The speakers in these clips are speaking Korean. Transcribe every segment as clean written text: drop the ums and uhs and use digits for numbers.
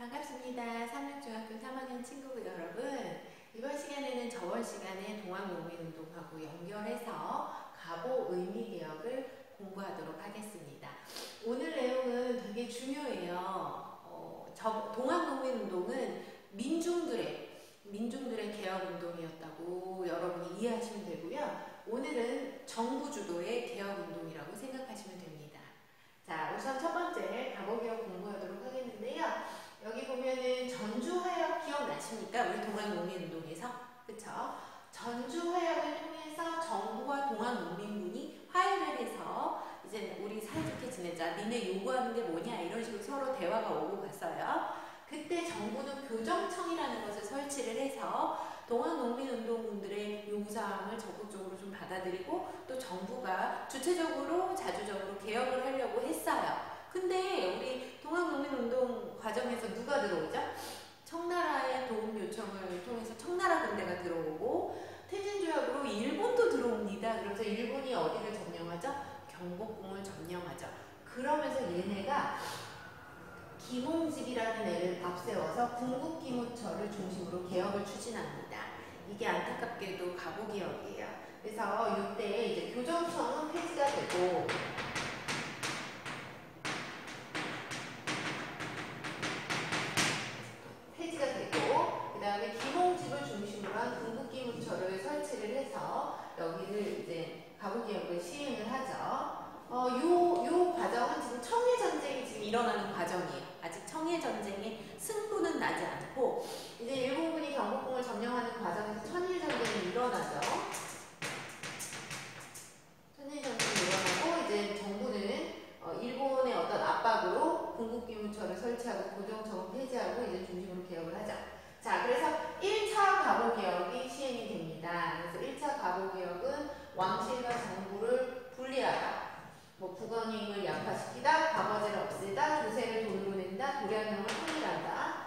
반갑습니다. 삼육중학교 3학년 친구 여러분. 이번 시간에는 저번 시간에 동학농민운동하고 연결해서 가보 의미개혁을 공부하도록 하겠습니다. 오늘 내용은 되게 중요해요. 동학농민운동은 민중들의 개혁운동이었다고 여러분이 이해하시면 되고요. 오늘은 정부 주도의 개혁운동이라고 생각하시면 됩니다. 자, 우선 첫 번째 가보개혁 공부하도록 하겠는데요. 여기 보면은 전주화역 기억나십니까? 우리 동학농민운동에서 그쵸? 전주화역을 통해서 정부와 동학농민군이 화해를 해서 이제 우리 사이좋게 지내자, 니네 요구하는 게 뭐냐, 이런 식으로 서로 대화가 오고 갔어요. 그때 정부는 교정청이라는 것을 설치를 해서 동학농민운동군들의 요구사항을 적극적으로 좀 받아들이고, 또 정부가 주체적으로 자주적으로 개혁을 하려고 했어요. 근데 우리 동학농민운동 과정에서 누가 들어오죠? 청나라의 도움 요청을 통해서 청나라 군대가 들어오고, 태진조약으로 일본도 들어옵니다. 그래서 일본이 어디를 점령하죠? 경복궁을 점령하죠. 그러면서 얘네가 김홍집이라는 애를 앞세워서 궁극기무처를 중심으로 개혁을 추진합니다. 이게 안타깝게도 가보개혁이에요. 그래서 이때 이제 교정청은 폐지가 되고, 그 다음에 김홍집을 중심으로 한 궁극기무처를 설치를 해서 여기를 이제 가보개혁을 시행을 하죠. 요 과정은 지금 청해전쟁이 지금 일어나는 과정이에요. 아직 청해전쟁의 승부는 나지 않고, 이제 일본군이 경복궁을 점령하는 과정에서 천일전쟁이 일어나죠. 천일전쟁이 일어나고, 이제 정부는 일본의 어떤 압박으로 궁극기무처를 설치하고 고정청을 폐지하고 이제 중심으로 개혁을 하죠. 자, 그래서 1차 가보개혁이 시행이 됩니다. 그래서 1차 가보개혁은 왕실과 정부를 분리하다, 국왕임을 약화시키다, 과거제를 없애다, 조세를 돈으로 낸다, 도량령을 통일한다,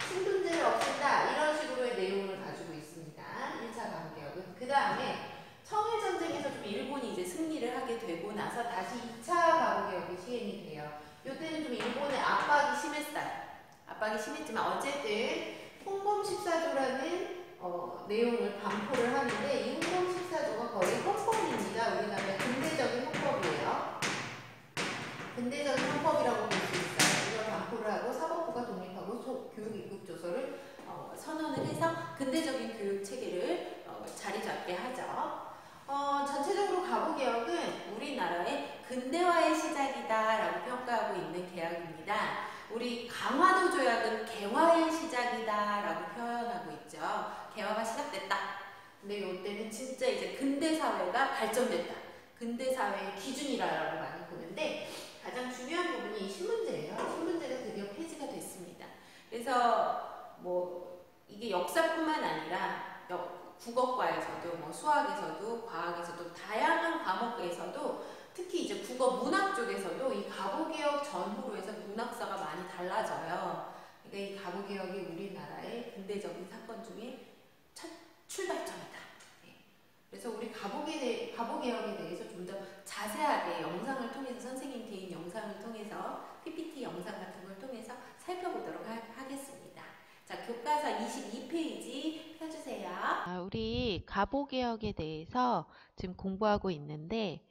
신분제를 없앤다, 이런 식으로의 내용을 가지고 있습니다. 1차 가보개혁은. 그 다음에 청일전쟁에서 좀 일본이 이제 승리를 하게 되고 나서 다시 2차 가보개혁이 시행이 돼요. 이때는 좀 일본의 압박이 심했어요. 압박이 심했지만 어쨌든 홍범14조라는 내용을 반포를 하는데, 이 홍범14조가 거의 헌법입니다. 우리나라의 근대적인 헌법이에요. 근대적인 헌법이라고 볼 수 있어요. 이걸 반포를 하고 사법부가 독립하고 교육입국조서를 선언을 해서 근대적인 교육체계를 자리 잡게 하죠. 전체적으로 가보개혁은 우리나라의 근대화의 시작이다라고 평가하고 있는 개혁입니다. 우리 강화도 조약은 개화의 시작이다라고 표현하고 있죠. 개화가 시작됐다. 근데 이때는 진짜 이제 근대사회가 발전됐다. 근대사회의 기준이라고 많이 보는데, 가장 중요한 부분이 이 신문제예요. 신문제가 드디어 폐지가 됐습니다. 그래서 이게 역사뿐만 아니라 국어과에서도 수학에서도 과학에서도 다양한 과목에서도, 특히 이제 국어 문학 쪽에서도 이 가보개혁 전후로 해서 문학사가 많이 달라져요. 그러니까 이 가보개혁이 우리나라의 근대적인 사건 중에 첫 출발점이다. 네. 그래서 우리 가보개혁에 대해서 좀 더 자세하게 영상을 통해서, 선생님 개인 영상을 통해서, PPT 영상 같은 걸 통해서 살펴보도록 하겠습니다. 자, 교과서 22페이지 펴주세요. 우리 가보개혁에 대해서 지금 공부하고 있는데,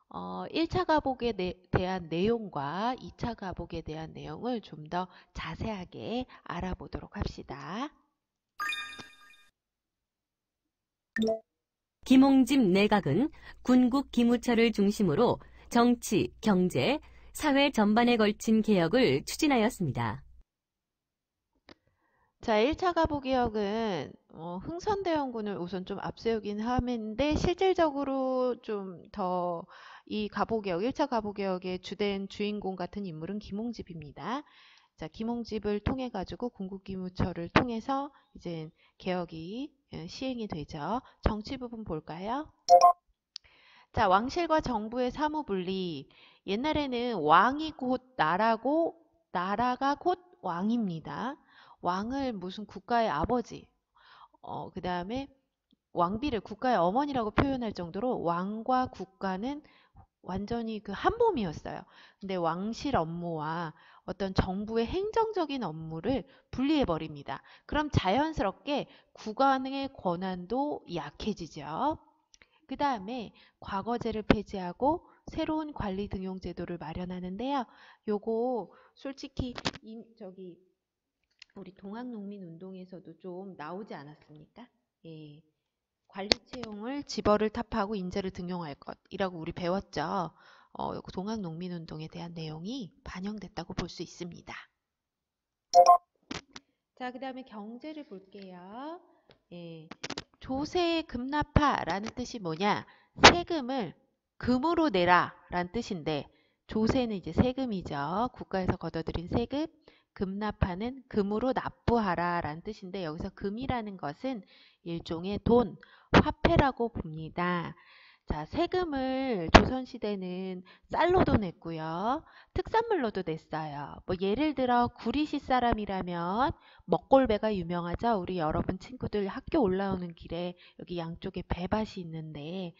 1차 가복에 대한 내용과 2차 가복에 대한 내용을 좀 더 자세하게 알아보도록 합시다. 김홍집 내각은 군국 기무처를 중심으로 정치, 경제, 사회 전반에 걸친 개혁을 추진하였습니다. 자, 1차 가보개혁은 흥선대원군을 우선 좀 앞세우긴 하는데, 실질적으로 좀 더 이 가보개혁, 1차 가보개혁의 주된 주인공 같은 인물은 김홍집입니다. 자, 김홍집을 통해 가지고 군국기무처를 통해서 이제 개혁이 시행이 되죠. 정치 부분 볼까요? 자, 왕실과 정부의 사무분리. 옛날에는 왕이 곧 나라고, 나라가 곧 왕입니다. 왕을 무슨 국가의 아버지, 그 다음에 왕비를 국가의 어머니라고 표현할 정도로 왕과 국가는 완전히 그 한 몸이었어요. 근데 왕실 업무와 어떤 정부의 행정적인 업무를 분리해 버립니다. 그럼 자연스럽게 국왕의 권한도 약해지죠. 그 다음에 과거제를 폐지하고 새로운 관리 등용 제도를 마련하는데요. 요거 솔직히 우리 동학농민운동에서도 좀 나오지 않았습니까? 예. 관리 채용을 지벌을 탑하고 인재를 등용할 것이라고 우리 배웠죠. 동학농민운동에 대한 내용이 반영됐다고 볼 수 있습니다. 자, 그 다음에 경제를 볼게요. 예. 조세 급납하라는 뜻이 뭐냐? 세금을 금으로 내라 라는 뜻인데, 조세는 이제 세금이죠. 국가에서 걷어들인 세금, 급납하는 금으로 납부하라 라는 뜻인데, 여기서 금이라는 것은 일종의 돈, 화폐라고 봅니다. 자, 세금을 조선시대는 쌀로도 냈고요. 특산물로도 냈어요. 뭐 예를 들어 구리시 사람이라면 먹골배가 유명하죠. 우리 여러분 친구들 학교 올라오는 길에 여기 양쪽에 배밭이 있는데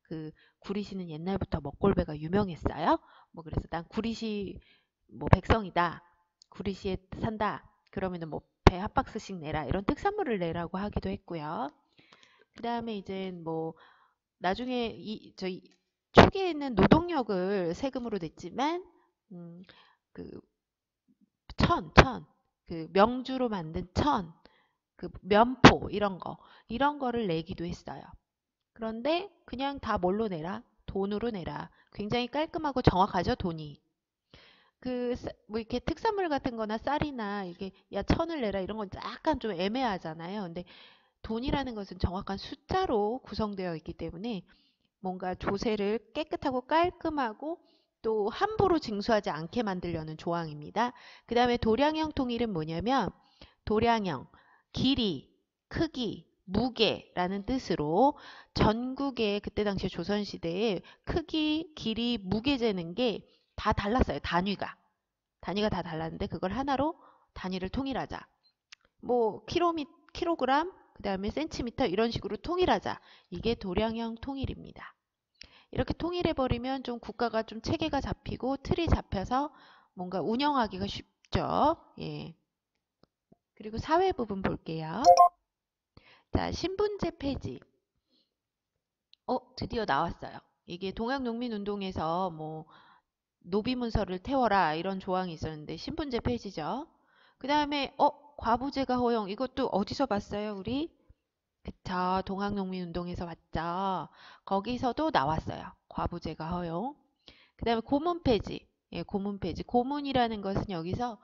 그 구리시는 옛날부터 먹골배가 유명했어요. 뭐 그래서 난 구리시 뭐 백성이다. 구리시에 산다. 그러면은 뭐 배 한 박스씩 내라. 이런 특산물을 내라고 하기도 했고요. 그 다음에 이제 뭐 나중에 저희 초기에는 노동력을 세금으로 냈지만 그 그 명주로 만든 그 면포 이런 거를 내기도 했어요. 그런데 그냥 다 뭘로 내라? 돈으로 내라. 굉장히 깔끔하고 정확하죠, 돈이. 뭐 이렇게 특산물 같은 거나 쌀이나 이게 야 천을 내라 이런 건 약간 좀 애매하잖아요. 근데 돈이라는 것은 정확한 숫자로 구성되어 있기 때문에 뭔가 조세를 깨끗하고 깔끔하고 또 함부로 징수하지 않게 만들려는 조항입니다. 그 다음에 도량형 통일은 뭐냐면 도량형, 길이, 크기, 무게라는 뜻으로 전국의 그때 당시 조선시대에 크기, 길이, 무게 재는 게 다 달랐어요. 단위가 다 달랐는데 그걸 하나로 단위를 통일하자. 뭐 킬로그램, 그 다음에 센티미터 이런 식으로 통일하자. 이게 도량형 통일입니다. 이렇게 통일해버리면 좀 국가가 좀 체계가 잡히고 틀이 잡혀서 뭔가 운영하기가 쉽죠. 예. 그리고 사회 부분 볼게요. 자, 신분제 폐지. 드디어 나왔어요. 이게 동학농민운동에서 뭐 노비문서를 태워라 이런 조항이 있었는데 신분제 폐지죠. 그 다음에 과부제가 허용. 이것도 어디서 봤어요, 우리? 그쵸. 동학농민운동에서 봤죠. 거기서도 나왔어요. 과부제가 허용. 그 다음에 고문 폐지. 예, 고문 폐지. 고문이라는 것은 여기서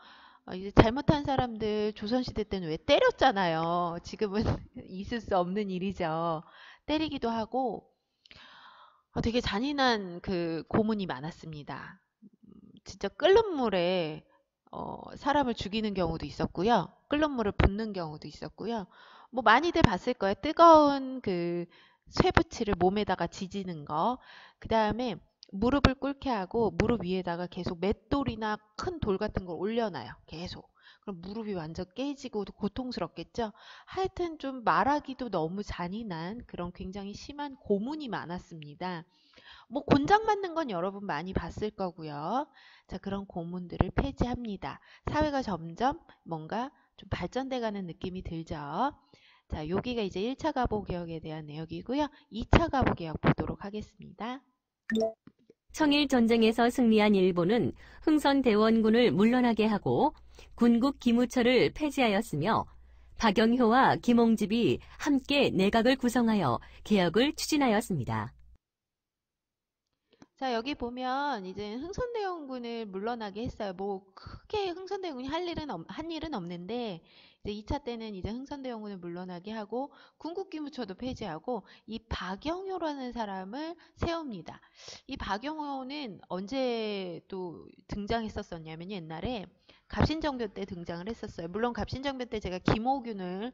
이제 잘못한 사람들 조선시대 때는 왜 때렸잖아요. 지금은 있을 수 없는 일이죠. 때리기도 하고 되게 잔인한 그 고문이 많았습니다. 진짜 끓는 물에 사람을 죽이는 경우도 있었고요. 끓는 물을 붓는 경우도 있었고요. 뭐 많이들 봤을 거예요. 뜨거운 그 쇠붙이를 몸에다가 지지는 거. 그 다음에 무릎을 꿇게 하고 무릎 위에다가 계속 맷돌이나 큰 돌 같은 걸 올려놔요. 계속. 그럼 무릎이 완전 깨지고 고통스럽겠죠. 하여튼 좀 말하기도 너무 잔인한 그런 굉장히 심한 고문이 많았습니다. 뭐 곤장 맞는 건 여러분 많이 봤을 거고요. 자, 그런 고문들을 폐지합니다. 사회가 점점 뭔가 좀 발전돼 가는 느낌이 들죠. 자, 여기가 이제 1차 가보개혁에 대한 내용이고요. 2차 가보개혁 보도록 하겠습니다. 청일전쟁에서 승리한 일본은 흥선대원군을 물러나게 하고 군국 기무처를 폐지하였으며 박영효와 김홍집이 함께 내각을 구성하여 개혁을 추진하였습니다. 자, 여기 보면 이제 흥선대원군을 물러나게 했어요. 뭐 크게 흥선대원군이 한 일은 없는데 이제 2차 때는 이제 흥선대원군을 물러나게 하고 군국기무처도 폐지하고 이 박영효라는 사람을 세웁니다. 이 박영효는 언제 또 등장했었냐면 옛날에 갑신정변 때 등장을 했었어요. 물론 갑신정변 때 제가 김오균을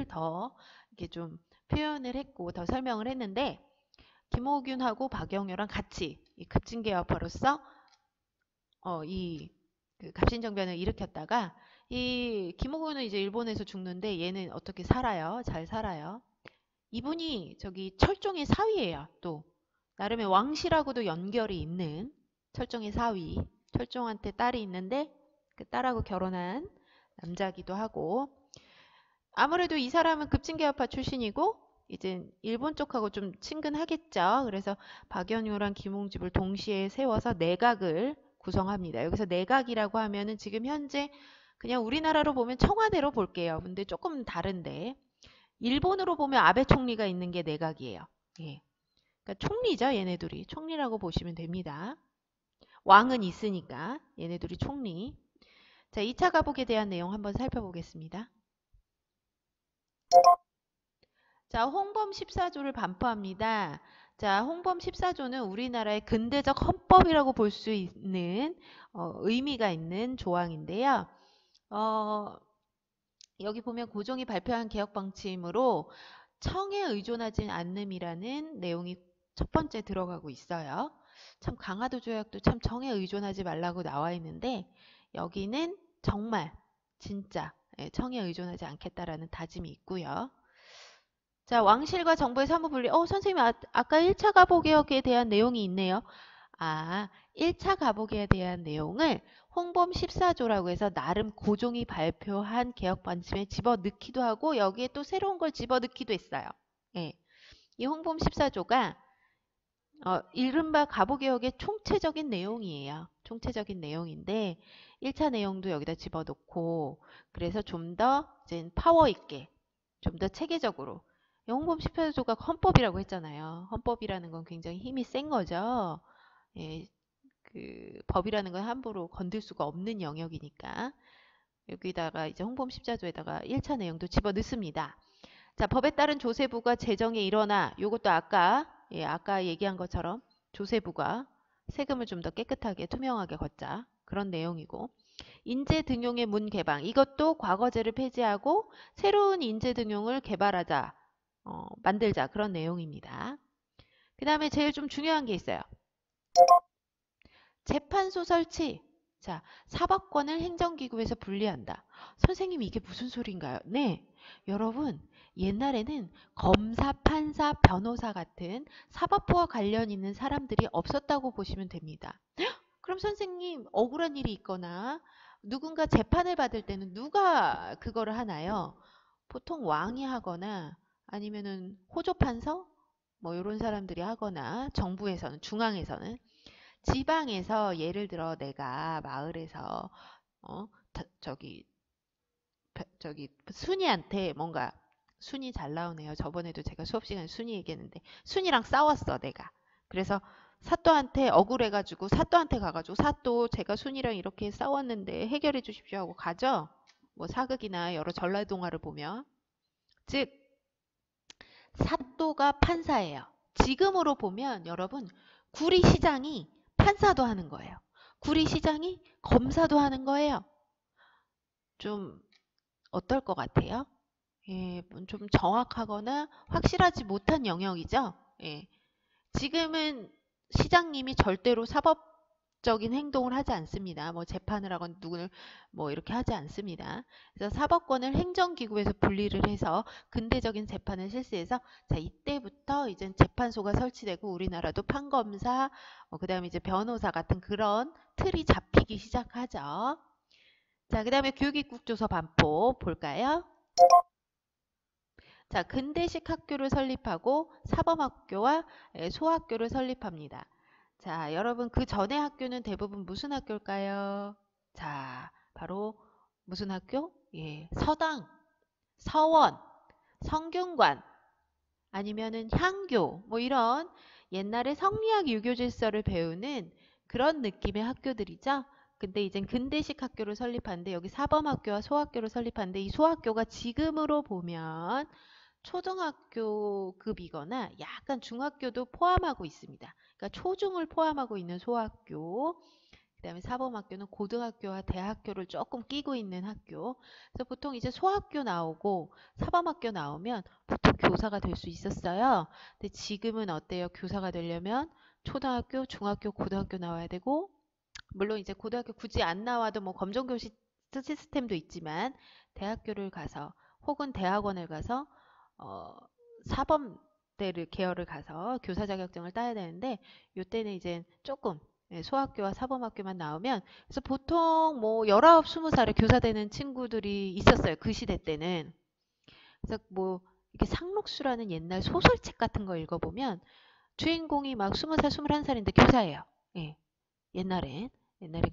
더 이렇게 좀 표현을 했고 더 설명을 했는데 김오균하고 박영효랑 같이 이 급진개혁파로서 그 갑신정변을 일으켰다가 이 김오균은 이제 일본에서 죽는데 얘는 어떻게 살아요? 잘 살아요. 이분이 저기 철종의 사위예요. 또 나름의 왕실하고도 연결이 있는 철종의 사위. 철종한테 딸이 있는데 그 딸하고 결혼한 남자기도 하고, 아무래도 이 사람은 급진계열파 출신이고 이제 일본 쪽하고 좀 친근하겠죠. 그래서 박연효랑 김홍집을 동시에 세워서 내각을 구성합니다. 여기서 내각이라고 하면은 지금 현재 그냥 우리나라로 보면 청와대로 볼게요. 근데 조금 다른데 일본으로 보면 아베 총리가 있는 게 내각이에요. 예. 그러니까 총리죠. 얘네들이 총리라고 보시면 됩니다. 왕은 있으니까 얘네들이 총리. 자, 2차 가복에 대한 내용 한번 살펴보겠습니다. 자, 홍범 14조를 반포합니다. 자, 홍범 14조는 우리나라의 근대적 헌법이라고 볼 수 있는 의미가 있는 조항인데요. 여기 보면 고종이 발표한 개혁 방침으로 청에 의존하지 않음이라는 내용이 첫 번째 들어가고 있어요. 참 강화도 조약도 참 청에 의존하지 말라고 나와 있는데 여기는 정말 진짜 청에 의존하지 않겠다라는 다짐이 있고요. 자, 왕실과 정부의 사무분리. 선생님, 아까 1차 가보개혁에 대한 내용이 있네요. 1차 가보개혁에 대한 내용을 홍범 14조라고 해서 나름 고종이 발표한 개혁 방침에 집어넣기도 하고 여기에 또 새로운 걸 집어넣기도 했어요. 예. 이 홍범 14조가 이른바 가보개혁의 총체적인 내용이에요. 총체적인 내용인데 1차 내용도 여기다 집어넣고 그래서 좀 더 이제 파워 있게 좀 더 체계적으로 홍범 14조가 헌법이라고 했잖아요. 헌법이라는 건 굉장히 힘이 센 거죠. 예, 그 법이라는 건 함부로 건들 수가 없는 영역이니까 여기다가 이제 홍범 14조에다가 1차 내용도 집어넣습니다. 자, 법에 따른 조세부가 재정에 일어나 요것도 아까 얘기한 것처럼 조세부가 세금을 좀 더 깨끗하게 투명하게 걷자 그런 내용이고, 인재 등용의 문 개방, 이것도 과거제를 폐지하고 새로운 인재 등용을 개발하자, 만들자 그런 내용입니다. 그 다음에 제일 좀 중요한 게 있어요. 재판소 설치. 자, 사법권을 행정기구에서 분리한다. 선생님, 이게 무슨 소린가요? 네, 여러분, 옛날에는 검사, 판사, 변호사 같은 사법부와 관련 있는 사람들이 없었다고 보시면 됩니다. 그럼 선생님, 억울한 일이 있거나 누군가 재판을 받을 때는 누가 그거를 하나요? 보통 왕이 하거나 아니면은 호조판서 뭐 이런 사람들이 하거나 정부에서는, 중앙에서는, 지방에서 예를 들어 내가 마을에서 저기 순이한테 뭔가, 순이 잘 나오네요. 저번에도 제가 수업 시간에 순이 얘기했는데 순이랑 싸웠어 내가. 그래서 사또한테 억울해가지고 사또한테 가가지고 사또, 제가 순이랑 이렇게 싸웠는데 해결해 주십시오 하고 가죠. 뭐 사극이나 여러 전라동화를 보면. 즉 사또가 판사예요. 지금으로 보면 여러분 구리시장이 판사도 하는 거예요. 구리시장이 검사도 하는 거예요. 좀 어떨 것 같아요? 예, 좀 정확하거나 확실하지 못한 영역이죠. 예. 지금은 시장님이 절대로 사법적인 행동을 하지 않습니다. 뭐 재판을 하건 누구를 뭐 이렇게 하지 않습니다. 그래서 사법권을 행정기구에서 분리를 해서 근대적인 재판을 실시해서, 자, 이때부터 이제 재판소가 설치되고 우리나라도 판검사, 그 다음에 이제 변호사 같은 그런 틀이 잡히기 시작하죠. 자, 그 다음에 교육입국조서 반포 볼까요? 자, 근대식 학교를 설립하고 사범학교와 소학교를 설립합니다. 자, 여러분 그 전에 학교는 대부분 무슨 학교일까요? 자, 바로 무슨 학교? 예, 서당, 서원, 성균관, 아니면은 향교, 뭐 이런 옛날에 성리학 유교 질서를 배우는 그런 느낌의 학교들이죠. 근데 이젠 근대식 학교를 설립하는데 여기 사범학교와 소학교를 설립하는데 이 소학교가 지금으로 보면 초등학교급이거나 약간 중학교도 포함하고 있습니다. 그러니까 초중을 포함하고 있는 소학교, 그 다음에 사범학교는 고등학교와 대학교를 조금 끼고 있는 학교. 그래서 보통 이제 소학교 나오고 사범학교 나오면 보통 교사가 될 수 있었어요. 근데 지금은 어때요? 교사가 되려면 초등학교, 중학교, 고등학교 나와야 되고, 물론 이제 고등학교 굳이 안 나와도 뭐 검정교실 시스템도 있지만 대학교를 가서 혹은 대학원을 가서 사범대를 계열을 가서 교사 자격증을 따야 되는데, 이때는 이제 조금 예, 소학교와 사범학교만 나오면. 그래서 보통 뭐 19, 20살에 교사 되는 친구들이 있었어요. 그 시대 때는. 그래서 뭐 이렇게 상록수라는 옛날 소설책 같은 거 읽어보면 주인공이 막 20살, 21살인데 교사예요. 예, 옛날엔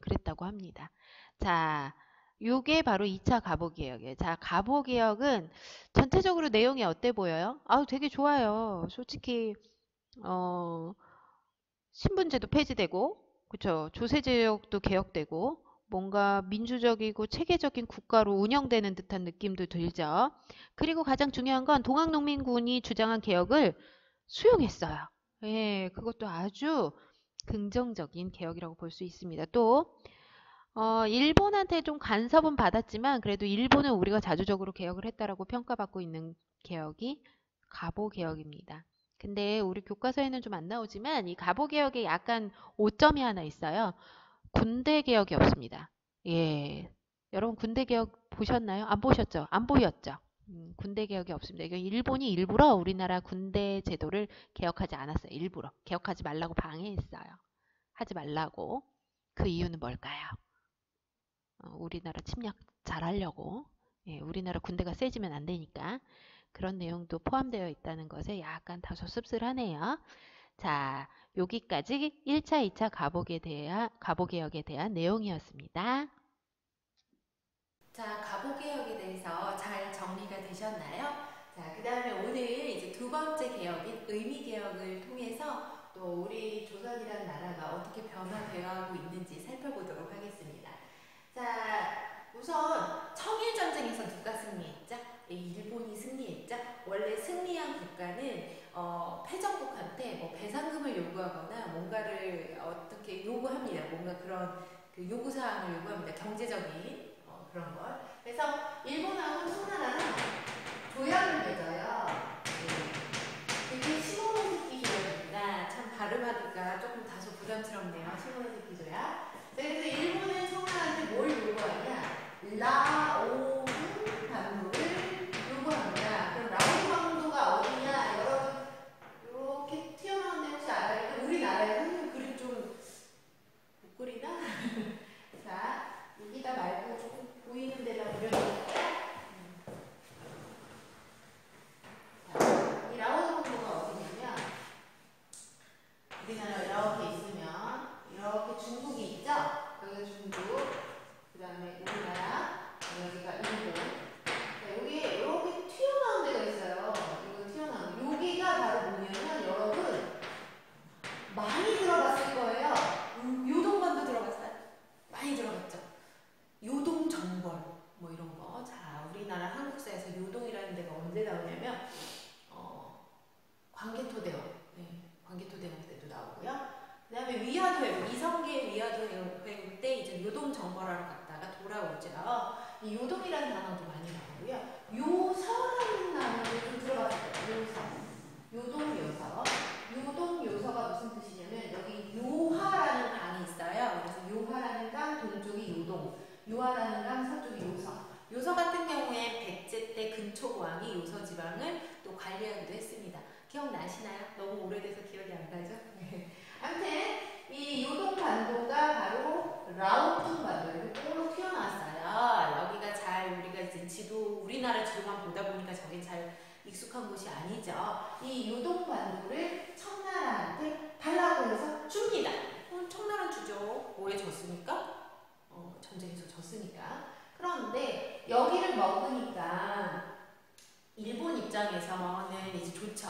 그랬다고 합니다. 자, 요게 바로 2차 가보개혁이에요. 자, 가보개혁은 전체적으로 내용이 어때 보여요? 아우, 되게 좋아요. 솔직히 신분제도 폐지되고, 그쵸? 조세제역도 개혁되고, 뭔가 민주적이고 체계적인 국가로 운영되는 듯한 느낌도 들죠. 그리고 가장 중요한 건 동학농민군이 주장한 개혁을 수용했어요. 예, 그것도 아주 긍정적인 개혁이라고 볼 수 있습니다. 또 일본한테 좀 간섭은 받았지만 그래도 일본은 우리가 자주적으로 개혁을 했다라고 평가받고 있는 개혁이 가보개혁입니다. 근데 우리 교과서에는 좀 안 나오지만 이 가보개혁에 약간 오점이 하나 있어요. 군대개혁이 없습니다. 예, 여러분 군대개혁 보셨나요? 안 보셨죠? 안 보였죠? 군대개혁이 없습니다. 이거 일본이 일부러 우리나라 군대 제도를 개혁하지 않았어요. 일부러 개혁하지 말라고 방해했어요. 하지 말라고. 그 이유는 뭘까요? 우리나라 침략 잘하려고. 예, 우리나라 군대가 세지면 안 되니까. 그런 내용도 포함되어 있다는 것에 약간 다소 씁쓸하네요. 자, 여기까지 1차, 2차 가보개혁에 대한 내용이었습니다. 자, 가보개혁에 대해서 잘 정리가 되셨나요? 자, 그 다음에 오늘 이제 두 번째 개혁인 의미개혁을 통해서 또 우리 조선이라는 나라가 어떻게 변화되어가고 있는지 살펴보도록 하겠습니다. 자, 우선 청일전쟁에서 누가 승리했죠? 일본이 승리했죠? 원래 승리한 국가는 패전국한테 뭐 배상금을 요구하거나 뭔가를 어떻게 요구합니다. 뭔가 그런 그 요구사항을 요구합니다. 경제적인 그런 걸. 그래서 일본하고 청나라는 조약을 맺어요. 네. 이게 시모노세키 조약입니다. 참 발음하기가 조금 다소 부담스럽네요. 시모노세키 조약. 그래서 일본은 청나라한테 뭘 요구하냐? 라오우 반도를 요구합니다. 그럼 라오우 반도가 어디냐? 여러분 이렇게 튀어나온 데 혹시 알아요? 우리나라에는 그림 좀 못 그리나? 자, 여기다 말고 조금 보이는 데다 그려볼게요. 이 라오우 반도가 어디냐면 우리나라 이렇게 있으면 이렇게 중국이 있죠? 여기가 중국, 그 다음에 우리나라, 여기가 일본. 자, 여기 이렇게 튀어나온 데가 있어요. 이거 튀어나온. 여기가 바로 뭐냐면 여러분 많이 들어봤을 거예요. 요동반도 들어봤어요? 많이 들어봤죠? 요동정벌 뭐 이런 거. 자, 우리나라 한국사에서 요동이라는 데가 언제 나오냐면 광개토대왕, 네, 광개토대왕 때도 나오고요. 그 다음에 위화도회, 이성계 위화도회 때 이제 요동정벌하러 갔다가 돌아오죠. 이 요동이라는 단어도 많이 나오고요. 요서라는 단어를 좀 들어봤을 거예요. 요서, 요동요서. 요동요서가 무슨 뜻이냐면 여기 요하라는 강이 있어요. 그래서 요하라는 강 동쪽이 요동, 요하라는 강 서쪽이 요서. 요서 같은 경우에 백제 때 근초고왕이 요서 지방을 또 관리하기도 했습니다. 기억나시나요? 너무 오래돼서 기억이 안 나죠? 아무튼 이 요동반도가 바로 라오뚱 반도 이렇게 꼴로 튀어나왔어요. 여기가 잘 우리가 이제 지도 우리나라 지도만 보다 보니까 저게 잘 익숙한 곳이 아니죠. 이 요동반도를 청나라한테 달라고 해서 줍니다. 청나라 주죠. 뭐에 졌으니까? 전쟁에서 졌으니까. 그런데 여기를 먹으니까 일본 입장에서는 이제 좋죠.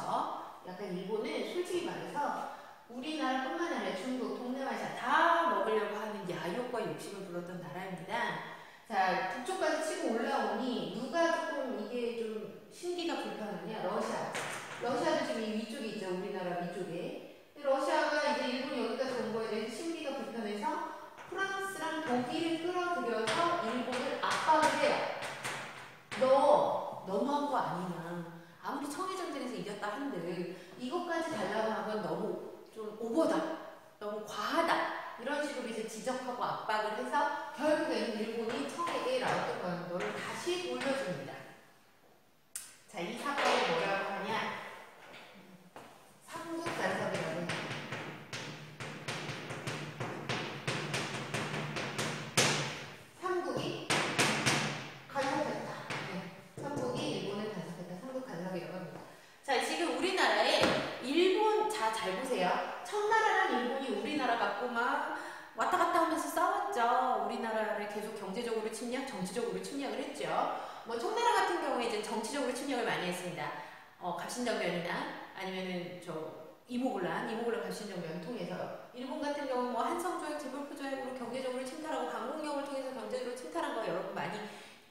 약간 일본은 솔직히 말해서 우리나라뿐만 아니라 중국, 동남아시아 다 먹으려고 하는 야욕과 욕심을 불렀던 나라입니다. 자, 북쪽까지 치고 올라오니 누가 조금 이게 좀 신기가 불편하냐? 러시아. 러시아도 지금 이 위쪽에 있죠. 우리나라 위쪽에. 러시아가 이제 일본이 여기까지 온 거에 대해서 신기가 불편해서 프랑스랑 독일을 끌어들여서 일본을 압박을 해요. 너 너무한 거 아니냐. 아무리 청일전쟁에서 이겼다 한들 이것까지 달라고 한 건 너무 좀 오버다. 너무 과하다. 이런 식으로 이제 지적하고 압박을 해서 결국에는 일본이 청에게 라오뚱 반도를 다시 올려줍니다. 자, 이 사건을 뭐라고 하냐? 삼국간섭이라고 합니다. 계속 경제적으로 침략, 정치적으로 침략을 했죠. 뭐 청나라 같은 경우에 이제 정치적으로 침략을 많이 했습니다. 갑신정변이나 아니면은 이모군란 갑신정변 통해서 일본 같은 경우 뭐 한성조약, 제벌포조약으로 경제적으로 침탈하고 강공력을 통해서 경제적으로 침탈한 거 여러분 많이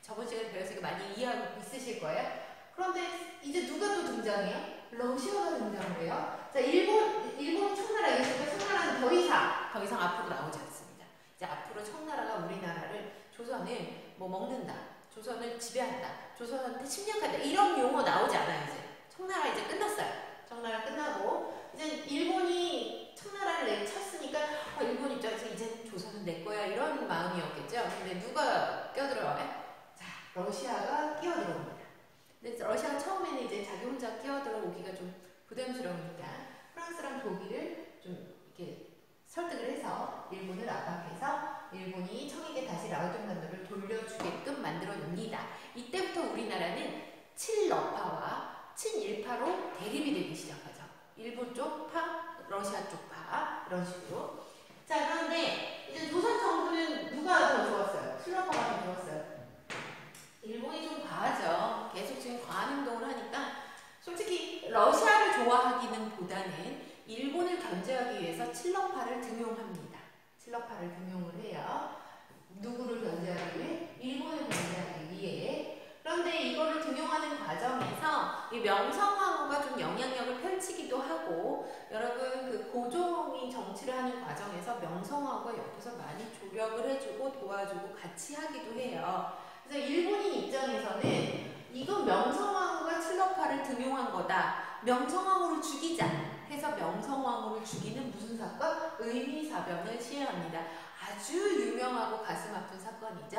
저번 시간에 배웠으니까 많이 이해하고 있으실 거예요. 그런데 이제 누가 또 등장해요? 러시아가 등장을 해요. 자, 일본 청나라 이후부터 청나라는 더 이상 앞으로 나오지 않습니다. 이제 앞으로 청나라가 우리나라를 조선을 뭐 먹는다, 조선을 지배한다, 조선한테 침략한다 이런 용어 나오지 않아요. 이제 청나라 이제 끝났어요. 청나라 끝나고 이제 일본이 청나라를 쳤으니까 일본 입장에서 이제 조선은 내 거야 이런 마음이었겠죠. 근데 누가 껴들어와요? 자, 러시아가 끼어들어옵니다. 근데 러시아가 처음에는 이제 자기 혼자 끼어들어오기가 좀 부담스러우니까 프랑스랑 독일을 좀 이렇게 설득을 해서 일본을 압박해서 일본이 청에게 다시 라오종반도를 돌려주게끔 만들어 놉니다. 이때부터 우리나라는 친러파와 친일파로 대립이 되기 시작하죠. 일본 쪽파, 러시아 쪽파 이런 식으로. 자, 그런데 이제 조선 정부는 누가 더 좋았어요? 친러파가 더 좋았어요. 일본이 좀 과하죠. 계속 지금 과한 행동을 하니까 솔직히 러시아를 좋아하기는 보다는 일본을 견제하기 위해서 친러파를 등용합니다. 친러파를 등용을 해요. 누구를 견제하기 위해? 일본을 견제하기 위해. 그런데 이거를 등용하는 과정에서 이 명성황후가 좀 영향력을 펼치기도 하고 여러분 그 고종이 정치를 하는 과정에서 명성황후가 옆에서 많이 조력을 해주고 도와주고 같이 하기도 해요. 그래서 일본인 입장에서는 이건 명성황후가 친러파를 등용한 거다. 명성황후를 죽이자 해서 명성황후를 죽이는 무슨 사건? 의미사변을 시행합니다. 아주 유명하고 가슴 아픈 사건이죠.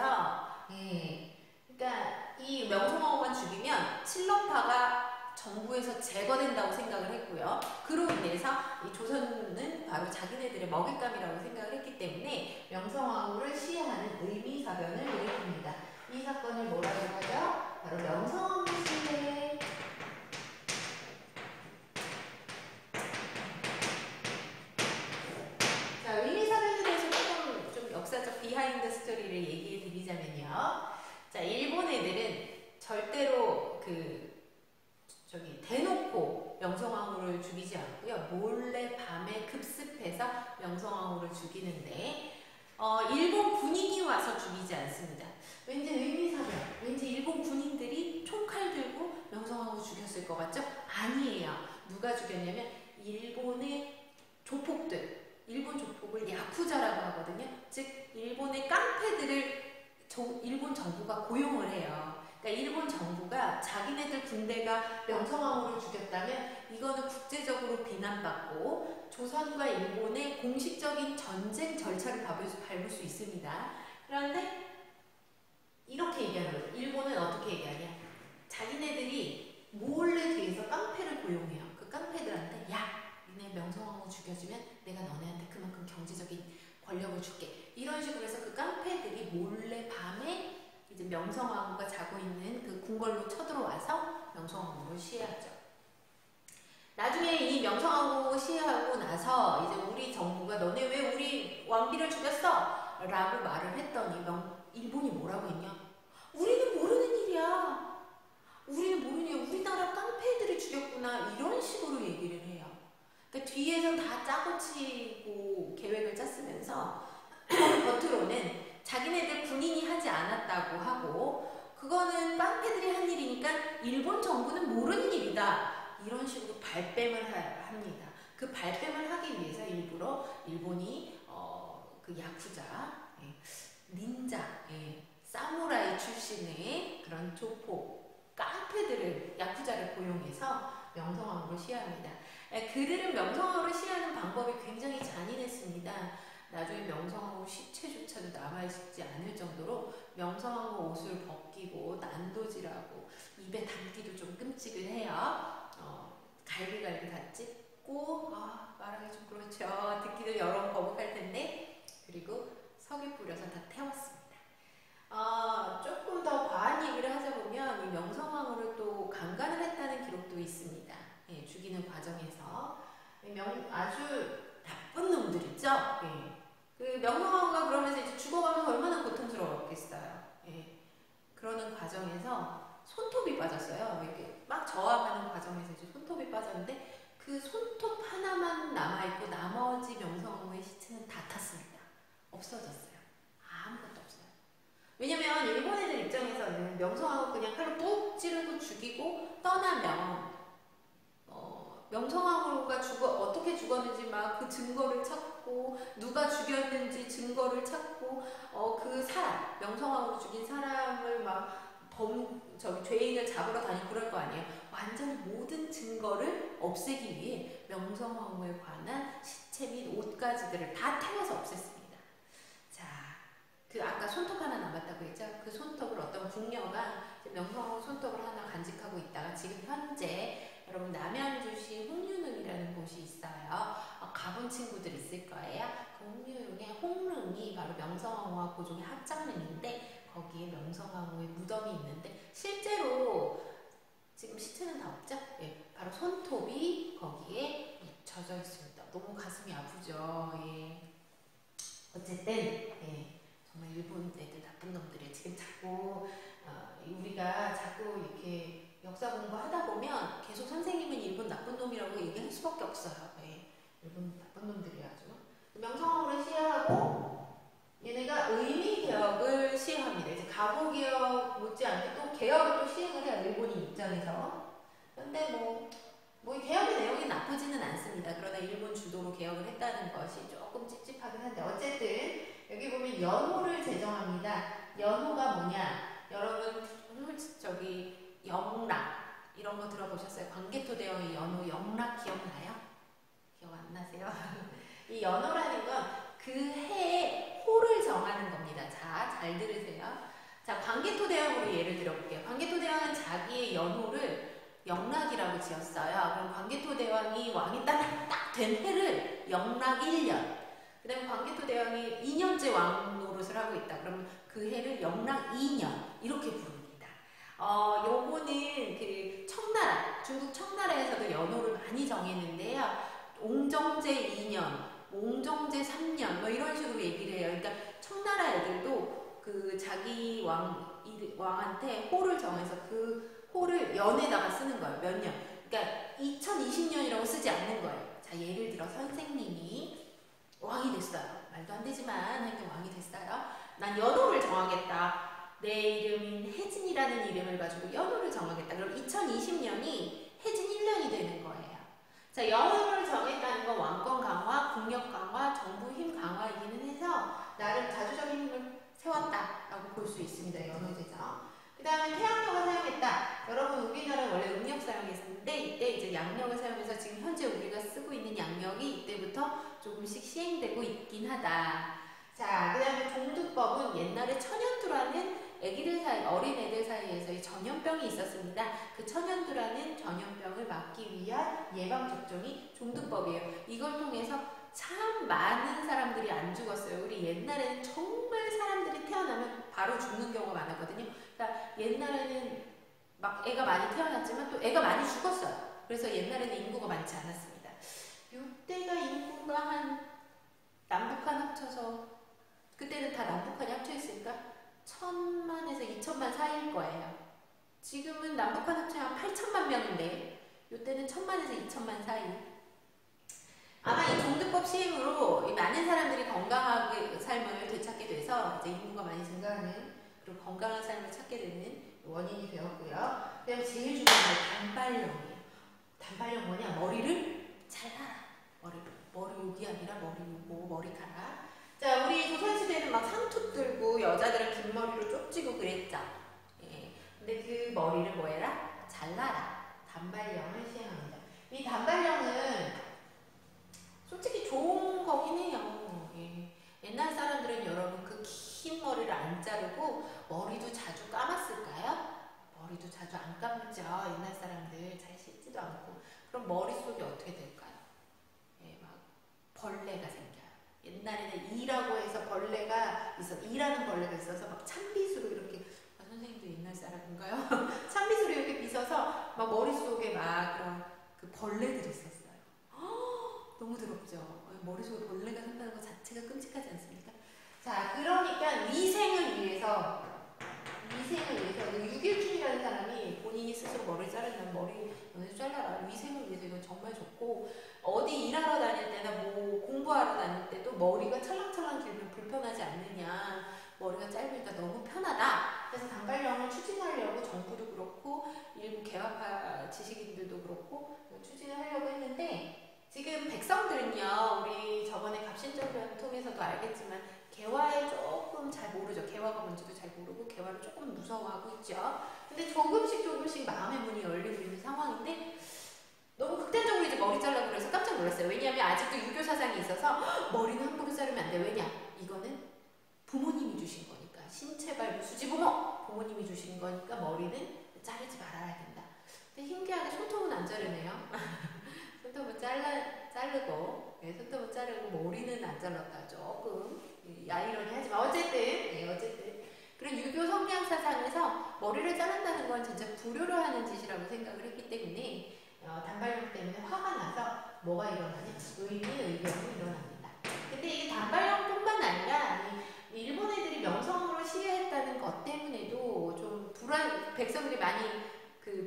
예. 그러니까 이 명성황후만 죽이면 친러파가 정부에서 제거된다고 생각을 했고요. 그로 인해서 이 조선은 바로 자기네들의 먹잇감이라고 생각을 했기 때문에 명성황후를 시해하는 의미사변을 일으킵니다. 이 사건을 뭐라고 하죠? 바로 명성황후 시해. 자, 의미사변에 대해서 좀 역사적 비하인드 스토리를 얘기해 드리자면요. 자, 일본 애들은 절대로 대놓고 명성황후를 죽이지 않고요. 몰래 밤에 급습해서 명성황후를 죽이는데 일본 군인이 와서 죽이지 않습니다. 왠지 의미사변, 왠지 일본 군인들이 총칼 들고 명성황후 죽였을 것 같죠? 아니에요. 누가 죽였냐면 일본의 조폭들, 일본 조폭을 야쿠자라고 하거든요. 즉 일본의 깡패들을 일본 정부가 고용을 해요. 그러니까 일본 정부가 자기네들 군대가 명성황후를 죽였다면 이거는 국제적으로 비난받고 조선과 일본의 공식적인 전쟁 절차를 밟을 수 있습니다. 그런데 이렇게 얘기하는 거죠. 일본은 어떻게 얘기하냐? 자기네들이 몰래 뒤에서 깡패를 고용해요. 그 깡패들한테 야, 니네 명성황후 죽여주면 내가 너네한테 그만큼 경제적인 권력을 줄게. 이런 식으로 해서 그 깡패들이 몰래 밤에 이제 명성황후가 자고 있는 그 궁궐로 쳐들어와서 명성황후를 시해하죠. 나중에 이 명성황후 시해하고 나서 이제 우리 정부가 너네 왜 우리 왕비를 죽였어? 라고 말을 했더니 일본이 뭐라고 했냐? 우리는 모르는 일이야. 우리는 모르는 일이야. 우리나라 깡패들이 죽였구나. 이런 식으로 얘기를 해요. 그러니까 뒤에서 다 짜고 치고 계획을 짰으면서 겉으로는 자기네들 군인이 하지 않았다고 하고 그거는 깡패들이 한 일이니까 일본 정부는 모르는 일이다. 이런 식으로 발뺌을 합니다. 그 발뺌을 하기 위해서 일부러 일본이 그 야쿠자, 닌자, 사무라이 출신의 그런 조폭, 깡패들을 야쿠자를 고용해서 명성황후를 시해합니다. 그들은 명성황후를 시해하는 방법이 굉장히 잔인했습니다. 나중에 명성황후 시체조차도 남아있지 않을 정도로 명성황후 옷을 벗기고 난도질하고 입에 담기도 좀 끔찍을 해요. 갈기갈기 다 찢고 말하기 좀 그렇죠. 듣기도 여러 거북할 텐데 그리고 석유 뿌려서 다 태웠습니다. 조금 더 과한 얘기를 하자 보면 이 명성황후를 또 강간을 했다는 기록도 있습니다. 죽이는 과정에서 아주 나쁜 놈들 있죠. 그 명성황후가 그러면서 이제 죽어가면서 얼마나 고통스러워. 과정에서 손톱이 빠졌어요. 이렇게 막 저항하는 과정에서 이제 손톱이 빠졌는데 그 손톱 하나만 남아있고 나머지 명성황후의 시체는 다 탔습니다. 없어졌어요. 아무것도 없어요. 왜냐면 일본 애들 입장에서는 명성황후 그냥 칼로 꾹 찌르고 죽이고 떠나면 명성황후가 어떻게 죽었는지 막 그 증거를 찾고 누가 죽였는지 증거를 찾고 그 사람 명성황후를 죽인 사람을 막 죄인을 잡으러 다니고 그럴 거 아니에요. 완전히 모든 증거를 없애기 위해 명성황후에 관한 시체 및 옷가지들을 다 태워서 없앴습니다. 자, 그 아까 손톱 하나 남았다고 했죠? 그 손톱을 어떤 궁녀가 명성황후 손톱을 하나 간직하고 있다가 지금 현재 여러분 남양주시 홍유릉이라는 곳이 있어요. 가본 친구들 있을 거예요. 그 홍유릉의 홍릉이 바로 명성황후와 고종의 합장릉인데 거기에 명성황후의 무덤이 있는데 실제로 지금 시체는 다 없죠? 예, 바로 손톱이 거기에 묻혀져 있습니다. 너무 가슴이 아프죠? 예. 어쨌든 예, 정말 일본 애들 나쁜 놈들이 지금 자꾸 우리가 자꾸 이렇게 역사 공부하다 보면 계속 선생님은 일본 나쁜 놈이라고 얘기할 수밖에 없어요. 예, 일본 나쁜 놈들이 아주. 명성황후를 시해하고 얘네가 의미개혁을 시행합니다. 이제 가보개혁 못지않게 또 개혁을 또 시행을 해요. 일본인 입장에서. 근데 뭐 개혁의 내용이 나쁘지는 않습니다. 그러나 일본 주도로 개혁을 했다는 것이 조금 찝찝하긴 한데 어쨌든 여기 보면 연호를 제정합니다. 연호가 뭐냐? 여러분 영락 이런 거 들어보셨어요? 광개토대왕의 연호 영락 기억나요? 기억 안 나세요? 이 연호라는 건 그 해에 호를 정하는 겁니다. 자, 잘 들으세요. 자, 광개토대왕으로 예를 들어볼게요. 광개토대왕은 자기의 연호를 영락이라고 지었어요. 그럼 광개토대왕이 왕이 딱 된 해를 영락 1년. 그 다음에 광개토대왕이 2년째 왕 노릇을 하고 있다. 그럼 그 해를 영락 2년. 이렇게 부릅니다. 요거는 그 청나라, 중국 청나라에서도 연호를 많이 정했는데요. 옹정제 2년, 옹정제 3년, 뭐 이런 식으로 얘기를 해요. 그러니까 청나라 애들도 그 자기 왕한테 호를 정해서 그 호를 연에다가 쓰는 거예요. 몇 년. 그러니까 2020년이라고 쓰지 않는 거예요. 자, 예를 들어 선생님이 왕이 됐어요. 말도 안 되지만 하여튼 왕이 됐어요. 난 연호를 정하겠다. 내 이름인 혜진이라는 이름을 가지고 연호를 정하겠다. 그럼 2020년이 혜진 1년이 되는 거예요. 자, 연호를 정했다는 건 왕권 강화, 국력 강화, 정부 힘 강화이기는 해서 나름 자주적인 힘을 세웠다라고 볼 수 있습니다. 연호 제정. 그 다음에 태양력을 사용했다. 여러분 우리나라 원래 음력 사용했었는데 이때 이제 양력을 사용해서 지금 현재 우리가 쓰고 있는 양력이 이때부터 조금씩 시행되고 있긴 하다. 자, 그 다음에 종두법은 옛날에 천연두라는 어린애들 사이에서 이 전염병이 있었습니다. 그 천연두라는 전염병을 막기 위한 예방접종이 종두법이에요. 이걸 통해서 참 많은 사람들이 안 죽었어요. 우리 옛날에는 정말 사람들이 태어나면 바로 죽는 경우가 많았거든요. 그러니까 옛날에는 막 애가 많이 태어났지만 또 애가 많이 죽었어요. 그래서 옛날에는 인구가 많지 않았습니다. 이때가 인구가 한 남북한 합쳐서 그때는 다 남북한이 합쳐있으니까 1000만에서 2000만 사이일 거예요. 지금은 남북한 합치면 8천만 명인데 이때는 1000만에서 2000만 사이. 아마 이 종두법 시행으로 많은 사람들이 건강하게 삶을 되찾게 돼서 이제 인구가 많이 증가하는 그리고 건강한 삶을 찾게 되는 원인이 되었고요. 그다음에 제일 중요한 게 단발령이에요. 단발령 뭐냐? 머리를 잘라라. 머리 욕이 아니라 머리카락. 자, 우리 조선시대에는 막 상투 들고 여자들은 긴 머리로 쪽지고 그랬죠. 예. 근데 그 머리를 뭐 해라? 잘라라. 단발령을 시행합니다. 이 단발령은 솔직히 좋은 거긴 해요. 예. 옛날 사람들은 여러분 그 긴 머리를 안 자르고 머리도 자주 감았을까요? 머리도 자주 안 감죠. 옛날 사람들 잘 씻지도 않고. 그럼 머릿속이 어떻게 될까요? 예, 막 벌레가 생겨요. 옛날에는 이라고 해서 이라는 벌레가 있어서 막 찬빗으로 이렇게, 선생님도 옛날 사람인가요? 찬빗으로 이렇게 빗어서 막 머릿속에 막 그런 그 벌레들이 있었어요. 너무 더럽죠? 머릿속에 벌레가 산다는 것 자체가 끔찍하지 않습니까? 자, 그러니까 위생을 위해서 위생을 위해서 유길준이라는 사람이 본인이 스스로 머리를 자르면 머리 너네 잘라라 위생을 위해서 이건 정말 좋고 어디 일하러 다닐 때나 뭐 공부하러 다닐 때도 머리가 찰랑찰랑 길면 불편하지 않느냐 머리가 짧으니까 너무 편하다 그래서 단발령을 추진하려고 정부도 그렇고 일부 개화파 지식인들도 그렇고 추진을 하려고 했는데 지금 백성들은요 우리 저번에 갑신정변 통해서도 알겠지만 개화에 조금 잘 모르죠. 개화가 뭔지도 잘 모르고 개화를 조금 무서워하고 있죠. 근데 조금씩 마음의 문이 열리고 있는 상황인데 너무 극단적으로 이제 머리 잘라고 그래서 깜짝 놀랐어요. 왜냐하면 아직도 유교 사상이 있어서 머리는 함부로 자르면 안 돼. 왜냐? 이거는 부모님이 주신 거니까 신체발부 수지부모 부모님이 주신 거니까 머리는 자르지 말아야 된다. 근데 신기하게 손톱은 안 자르네요. 손톱은 자르고 손톱은 자르고 머리는 안 잘랐다. 조금 아이러니하지만 어쨌든 그런 유교 성향 사상에서 머리를 자른다는 건 진짜 불효를 하는 짓이라고 생각을 했기 때문에 단발령 때문에 화가 나서 뭐가 일어나냐? 의견이 일어납니다. 근데 이게 단발령뿐만 아니라 일본 애들이 명성으로 시위했다는 것 때문에도 좀 백성들이 많이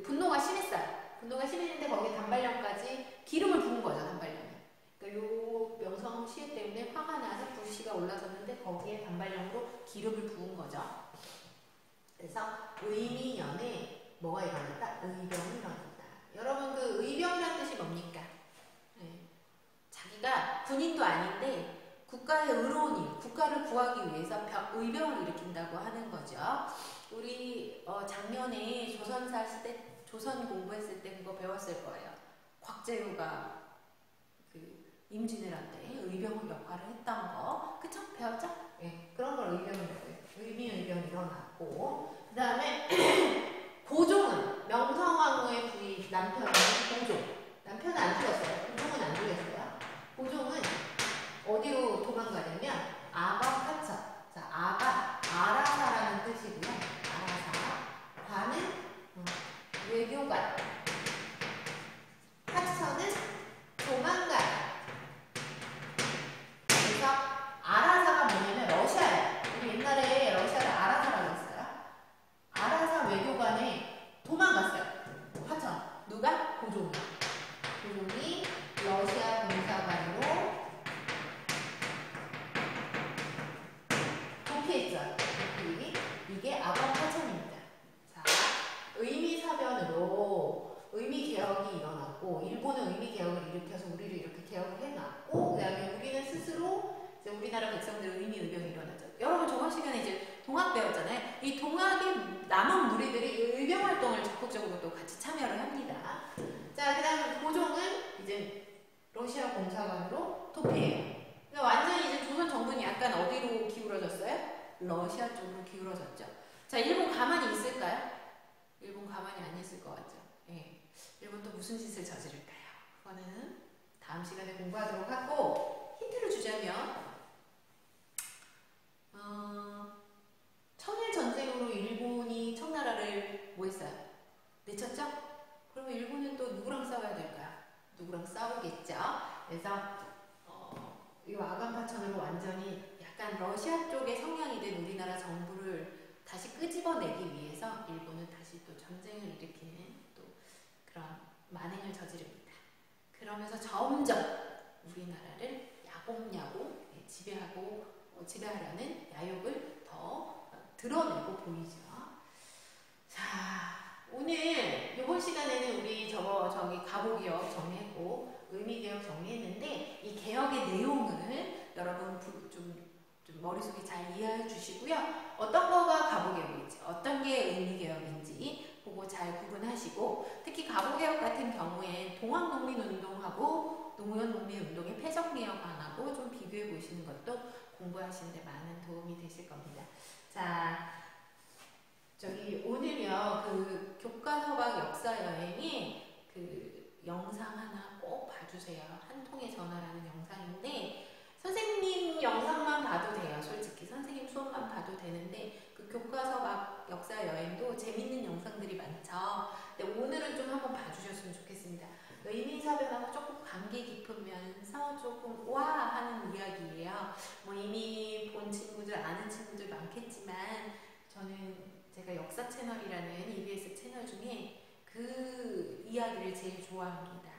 분노가 심했어요. 분노가 심했는데 거기에 단발령까지 기름을 부은 거죠. 단발령에. 그러니까 요 명성 시위 때문에 화가 나서 불씨가 올라섰는데 거기에 단발령으로 기름을 부은 거죠. 그래서 의미년에 뭐가 일어났다? 의병이 일어났다. 여러분 그 의병이라는 뜻이 뭡니까? 네. 자기가 군인도 아닌데 국가의 의로운 일, 국가를 구하기 위해서 의병을 일으킨다고 하는 거죠. 우리 작년에 조선사 시대 조선 공부했을 때 그거 배웠을 거예요. 곽재우가 임진왜란 때 의병 역할을 했던 거 그쵸? 배웠죠? 네. 그런 걸 의병이라고 해요. 의병이 일어났고 그 다음에 고종은 명성황후의 부인 남편은 고종 남편은 안 죽었어요. 고종은 안 죽였어요. 고종은 어디로 도망가냐면 아가 파천 자 아가 아라사라는 뜻이고요. 아라사 관은 외교관 파천은 도망가 그래서 아라사가 뭐냐면 러시아예요. 우리 옛날에 러시아를 아라사라고 했어요. 아라사 외교관에 도망갔어요. 파천 누가? 고종이 러시아 공사관으로 도피했죠. 이게 아가 파천입니다. 자, 의미사변으로 의미개혁이 일어났고 일본은 의미개혁을 일으켜서 우리를 이렇게 개혁을 해놨고 그 다음에 우리는 스스로 이제 우리나라 백성들 의미의병이 일어나죠. 여러분 저번 시간에 이제 동학 배웠잖아요. 이 동학의 남은 무리들이 의병활동을 적극적으로 또 같이 참여를 합니다. 자, 그 다음 고종은 이제 러시아 공사관으로 도피해요. 그러니까 완전히 이제 조선 정부는 약간 어디로 기울어졌어요? 러시아 쪽으로 기울어졌죠. 자, 일본 가만히 있을까요? 일본 가만히 안 있을 것 같죠. 예. 일본 또 무슨 짓을 저지를까요? 그거는 다음 시간에 공부하도록 하고 힌트를 주자면 청일전쟁으로 일본이 청나라를 뭐 했어요? 내쳤죠? 그러면 일본은 또 누구랑 싸워야 될까요? 누구랑 싸우겠죠? 그래서 이 아간파천으로 완전히 약간 러시아 쪽의 성향이 된 우리나라 정부를 다시 끄집어내기 위해서 일본은 다시 또 전쟁을 일으키는 또 그런 만행을 저지릅니다. 그러면서 점점 우리나라를 야곱야곱 지배하려는 야욕을 더 드러내고 보이죠. 자, 오늘 이번 시간에는 우리 저기 가보기역 정리했고 의미개혁 정리했는데 이 개혁의 내용을 여러분 좀 머릿속에 잘 이해해 주시고요. 어떤 거가 가보개혁인지 어떤 게 의미개혁인지 그거 잘 구분하시고 특히 가보개혁 같은 경우에 동학농민운동하고 노무현농민운동의 패정개혁안하고 좀 비교해 보시는 것도 공부하시는 데 많은 도움이 되실 겁니다. 자, 오늘요 그 교과서방 역사여행이 그 영상 하나 꼭 봐주세요. 한 통의 전화라는 영상인데 선생님 영상만 봐도 돼요. 솔직히 선생님 수업만 봐도 되는데 그 교과서방 역사여행도 재밌는 영상들이 많죠. 근데 오늘은 좀 한번 봐주셨으면 좋겠습니다. 의미사변하고 조금 관계 깊으면서 조금 와 하는 이야기예요. 뭐 이미 본 친구들 아는 친구들 많겠지만 저는 제가 역사 제일 좋아합니다.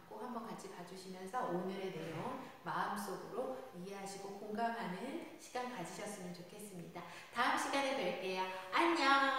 꼭 한번 같이 봐주시면서 오늘의 내용 마음속으로 이해하시고 공감하는 시간 가지셨으면 좋겠습니다. 다음 시간에 뵐게요. 안녕.